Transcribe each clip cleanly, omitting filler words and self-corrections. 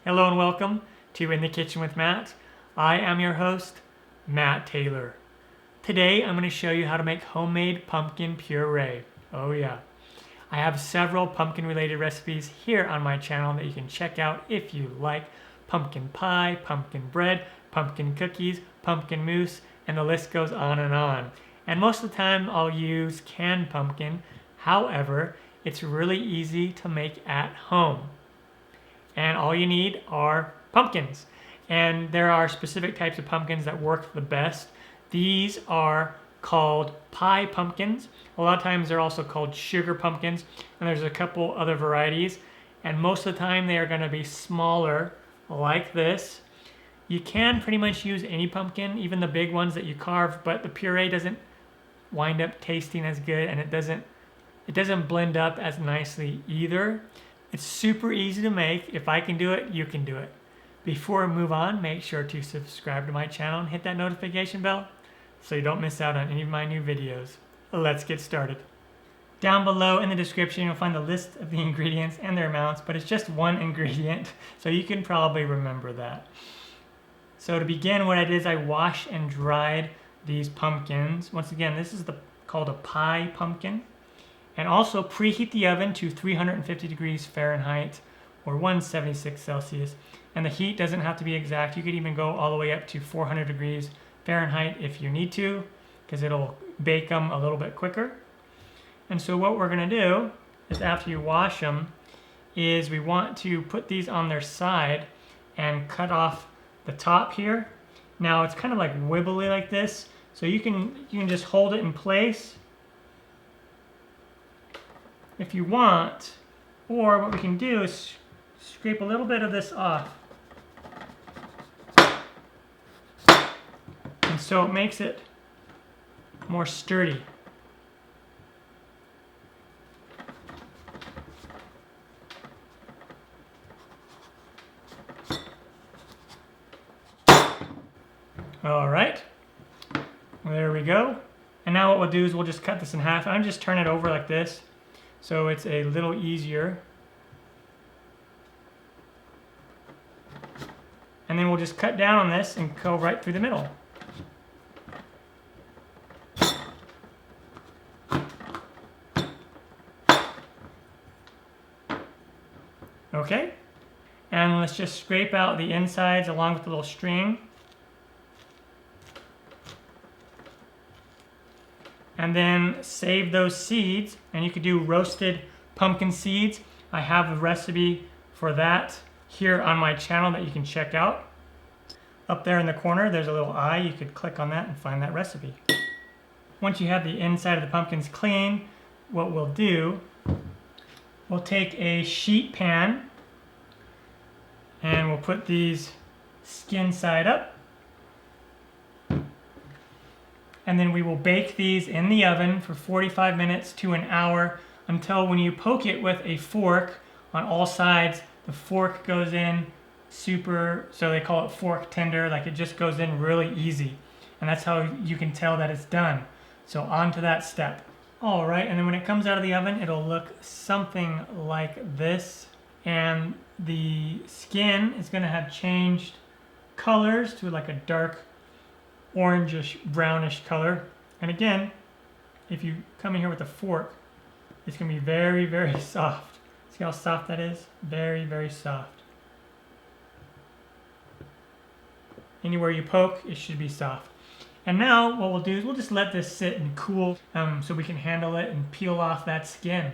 Hello and welcome to In the Kitchen with Matt. I am your host, Matt Taylor. Today I'm going to show you how to make homemade pumpkin puree. Oh yeah. I have several pumpkin related recipes here on my channel that you can check out if you like. Pumpkin pie, pumpkin bread, pumpkin cookies, pumpkin mousse, and the list goes on and on. And most of the time I'll use canned pumpkin. However, it's really easy to make at home. And all you need are pumpkins. And there are specific types of pumpkins that work the best. These are called pie pumpkins. A lot of times they're also called sugar pumpkins, and there's a couple other varieties. And most of the time they are going to be smaller, like this. You can pretty much use any pumpkin, even the big ones that you carve, but the puree doesn't wind up tasting as good, and it doesn't blend up as nicely either. It's super easy to make. If I can do it, you can do it. Before we move on, make sure to subscribe to my channel and hit that notification bell so you don't miss out on any of my new videos. Let's get started. Down below in the description, you'll find a list of the ingredients and their amounts, but it's just one ingredient, so you can probably remember that. So to begin, what I did is I washed and dried these pumpkins. Once again, this is called a pie pumpkin. And also preheat the oven to 350 degrees Fahrenheit or 176 Celsius. And the heat doesn't have to be exact. You could even go all the way up to 400 degrees Fahrenheit if you need to, because it'll bake them a little bit quicker. And so what we're going to do is, after you wash them, is we want to put these on their side and cut off the top here. Now it's kind of like wibbly like this, so you can just hold it in place if you want, or what we can do is scrape a little bit of this off. And so it makes it more sturdy. All right, there we go. And now what we'll do is we'll just cut this in half. I'm just turn it over like this, so it's a little easier. And then we'll just cut down on this and go right through the middle. Okay, and let's just scrape out the insides along with the little string. And then save those seeds, and you could do roasted pumpkin seeds. I have a recipe for that here on my channel that you can check out. Up there in the corner, there's a little eye. You could click on that and find that recipe. Once you have the inside of the pumpkins clean, what we'll do, we'll take a sheet pan and we'll put these skin side up. And then we will bake these in the oven for 45 minutes to an hour until when you poke it with a fork on all sides, the fork goes in super, so they call it fork tender, like it just goes in really easy. And that's how you can tell that it's done. So on to that step. All right, and then when it comes out of the oven, it'll look something like this. And the skin is gonna have changed colors to like a dark orangish brownish color. And again, if you come in here with a fork, it's going to be very, very soft. See how soft that is? Very, very soft. Anywhere you poke, it should be soft. And now what we'll do is we'll just let this sit and cool so we can handle it and peel off that skin.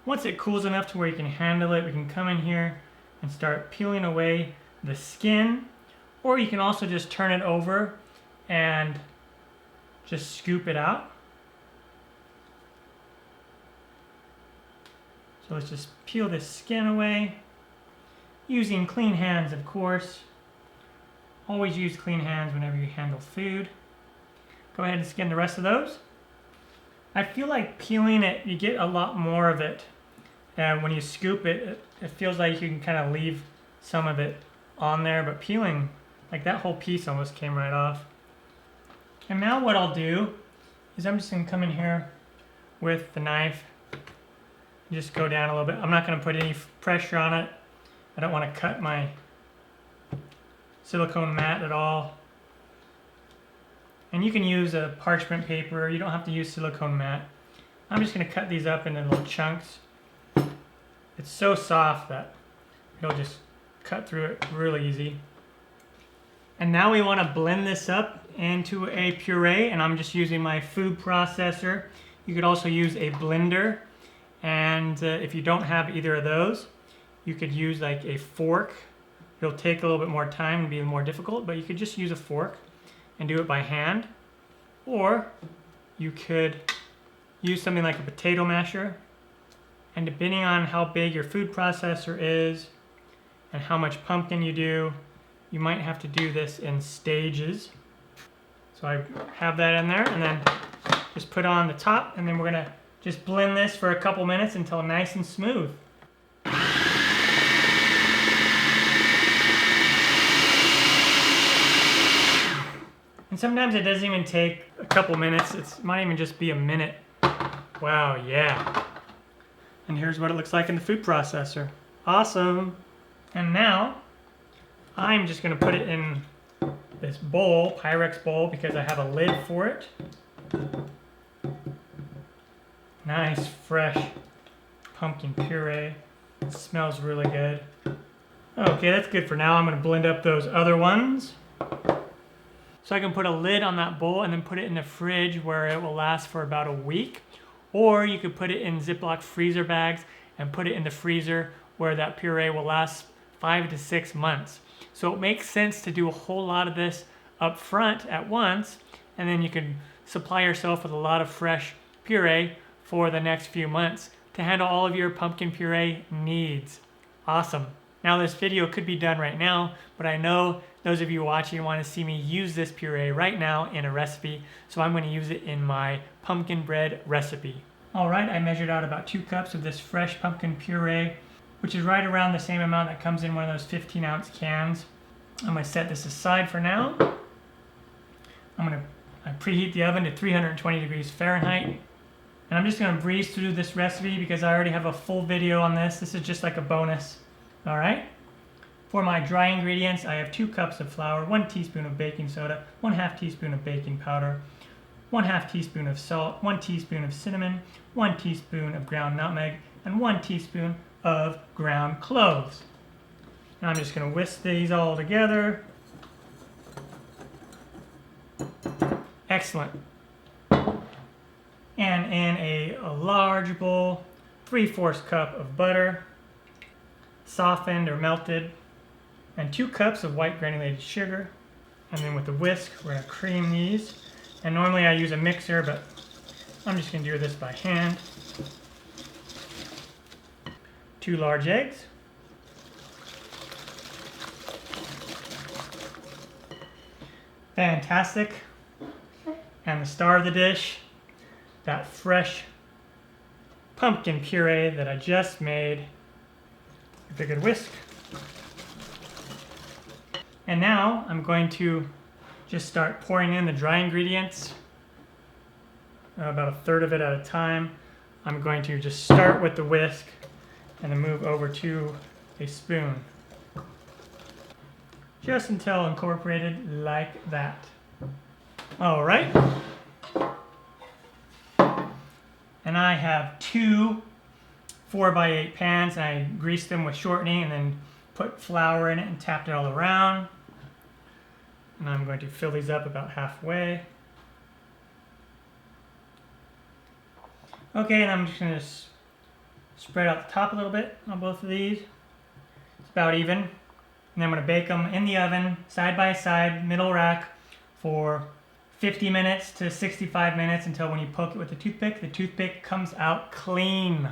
Once it cools enough to where you can handle it, we can come in here and start peeling away the skin, or you can also just turn it over and just scoop it out. So let's just peel this skin away, using clean hands, of course. Always use clean hands whenever you handle food. Go ahead and skin the rest of those. I feel like peeling it, you get a lot more of it. And when you scoop it, it feels like you can kind of leave some of it on there, but peeling, like that whole piece almost came right off. And now what I'll do is I'm just going to come in here with the knife and just go down a little bit. I'm not going to put any pressure on it. I don't want to cut my silicone mat at all. And you can use a parchment paper. You don't have to use silicone mat. I'm just going to cut these up into little chunks. It's so soft that it'll just cut through it really easy. And now we want to blend this up into a puree, and I'm just using my food processor. You could also use a blender, and if you don't have either of those, you could use like a fork. It'll take a little bit more time and be more difficult, but you could just use a fork and do it by hand. Or you could use something like a potato masher, and depending on how big your food processor is and how much pumpkin you do, you might have to do this in stages. So I have that in there, and then just put on the top, and then we're gonna just blend this for a couple minutes until nice and smooth. And sometimes it doesn't even take a couple minutes. It might even just be a minute. Wow, yeah. And here's what it looks like in the food processor. Awesome. And now I'm just gonna put it in this bowl, Pyrex bowl, because I have a lid for it. Nice, fresh pumpkin puree. It smells really good. Okay, that's good for now. I'm gonna blend up those other ones. So I can put a lid on that bowl and then put it in the fridge where it will last for about a week. Or you could put it in Ziploc freezer bags and put it in the freezer where that puree will last 5 to 6 months. So it makes sense to do a whole lot of this up front at once, and then you can supply yourself with a lot of fresh puree for the next few months to handle all of your pumpkin puree needs. Awesome. Now this video could be done right now, but I know those of you watching want to see me use this puree right now in a recipe, so I'm going to use it in my pumpkin bread recipe. All right, I measured out about 2 cups of this fresh pumpkin puree, which is right around the same amount that comes in one of those 15-ounce cans. I'm going to set this aside for now. I'm going to preheat the oven to 320 degrees Fahrenheit. And I'm just going to breeze through this recipe because I already have a full video on this. This is just like a bonus. All right. For my dry ingredients, I have 2 cups of flour, 1 teaspoon of baking soda, 1/2 teaspoon of baking powder, 1/2 teaspoon of salt, 1 teaspoon of cinnamon, 1 teaspoon of ground nutmeg, and 1 teaspoon of ground cloves. Now I'm just going to whisk these all together. Excellent. And in a large bowl, 3/4 cup of butter, softened or melted, and 2 cups of white granulated sugar. And then with the whisk, we're going to cream these. And normally I use a mixer, but I'm just going to do this by hand. 2 large eggs. Fantastic. And the star of the dish, that fresh pumpkin puree that I just made. With a good whisk. And now I'm going to just start pouring in the dry ingredients, about 1/3 of it at a time. I'm going to just start with the whisk and then move over to a spoon. Just until incorporated like that. All right. And I have 2 4x8 pans, and I greased them with shortening and then put flour in it and tapped it all around. And I'm going to fill these up about halfway. Okay, and I'm just going to spread out the top a little bit on both of these. It's about even. And I'm going to bake them in the oven, side by side, middle rack, for 50 minutes to 65 minutes until when you poke it with the toothpick comes out clean.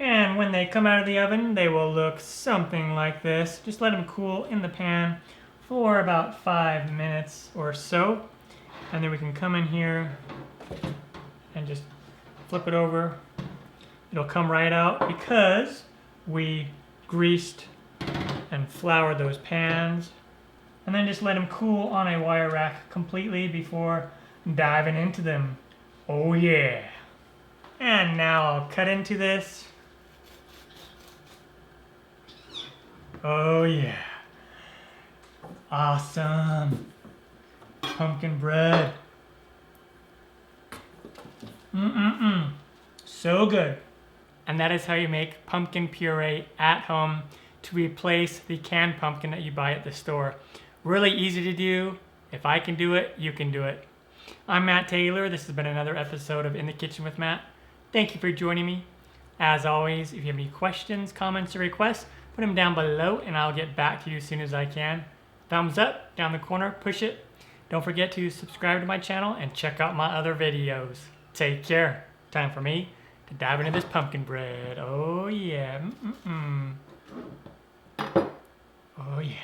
And when they come out of the oven, they will look something like this. Just let them cool in the pan for about 5 minutes or so. And then we can come in here and just flip it over. It'll come right out because we greased and floured those pans. And then just let them cool on a wire rack completely before diving into them. Oh yeah. And now I'll cut into this. Oh yeah. Awesome. Pumpkin bread. So good. And that is how you make pumpkin puree at home to replace the canned pumpkin that you buy at the store. Really easy to do. If I can do it, you can do it. I'm Matt Taylor. This has been another episode of In the Kitchen with Matt. Thank you for joining me. As always, if you have any questions, comments, or requests, put them down below and I'll get back to you as soon as I can. Thumbs up, down the corner, push it. Don't forget to subscribe to my channel and check out my other videos. Take care. Time for me to dive into this pumpkin bread. Oh yeah. Oh yeah.